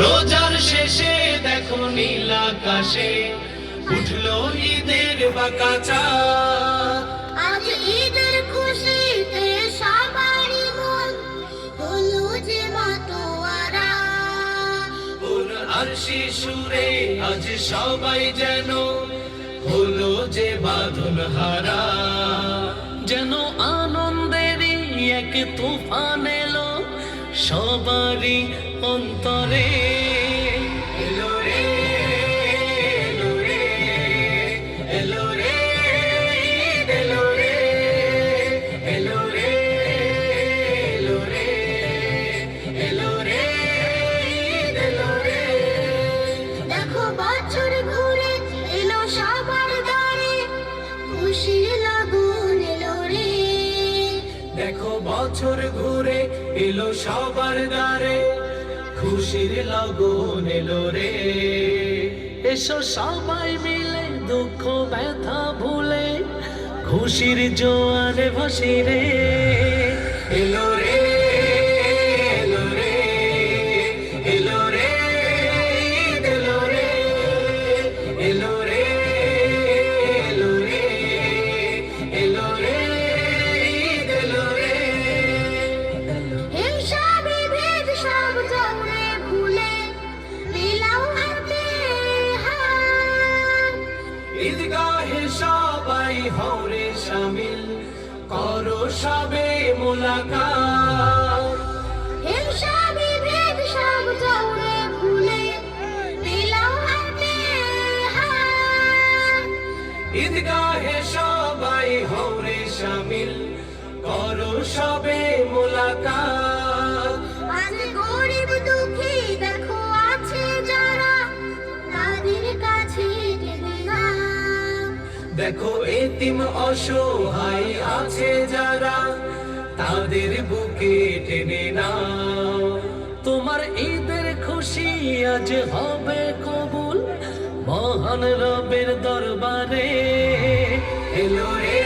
রোজার শেষে দেখো নীল আকাশে উঠলো ঈদের বাঁকা চাঁদ। আজ ঈদের খুশিতে সবারই মন হলো যে মাতোয়ারা। ওর আরশি সুরে আজ সবাই যেন হলো যে বাঁধন হারা। যেন আনন্দেরই এক তুফান এলো সবারই অন্তরে। এলো রে, এলো রে, এলো রে, ঈদ এলো রে, এলো রে, এলো রে, এলো রে, ঈদ এলো রে। দেখো বছর ঘুরে এলো সবার দ্বারে, খুশির লগন এলো রে। দেখো বছর ঘুরে এলো সবার দ্বারে, খুশির লগন এলো রে। এসো সবাই মিলে দুঃখ ব্যথা ভুলে খুশির জোয়ারে ভাসি রে। এলো রে, এলো রে, এলো রে, ঈদ এলো রে, এলো রে, এলো রে, এলো রে, ঈদ এলো রে। হিংসা বিভেদ সব জমে ভুলে মিলাও হাতে হাত। ঈদগাহে সবাই হরে শামিল, করো সবে মুলাকাত। হিংসা বিভেদ সব জমে ভুলে মিলাও হাতে হাত। ঈদগাহে সবাই হরে শামিল, করো সবে মুলাকাত। আজ গরিব দুঃখী দেখো আছে যারা, তাদের কাছে টেনে নাও। দেখো এতিম অসহায় আছে যারা, তাদের বুকে টেনে নাও। তোমার ঈদের খুশি আজ হবে কবুল মহান রবের দরবারে। এলো রে,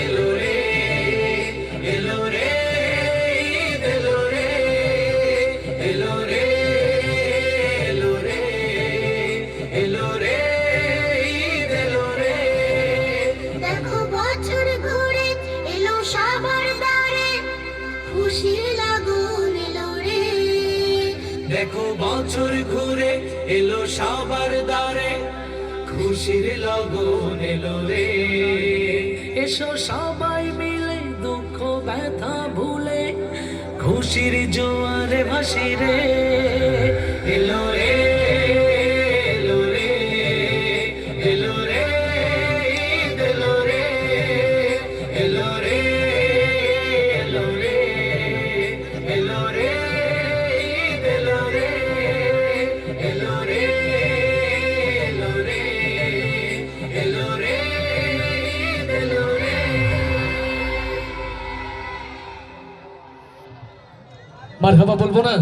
এলো রে, এলো রে, ঈদ এলো রে, এলো রে, এলো রে, এলো রে, ঈদ এলো রে। দেখো বছর ঘুরে এলো সবার দ্বারে, খুশির লগন এলো রে। দেখো বছর ঘুরে এলো সবার দ্বারে, খুশির লগন এলো রে। এসো সবাই মিলে দুঃখ ব্যথা ভুলে খুশির জোয়ারে ভাসি রে। এলো রে, এলো রে, এলো রে, ঈদ এলো রে, এলো রে, এলো রে, এলো রে, ঈদ এলো রে, এলো রে, এলো রে, এলো রে, ঈদ এলো রে। মারহাবা বলবো না?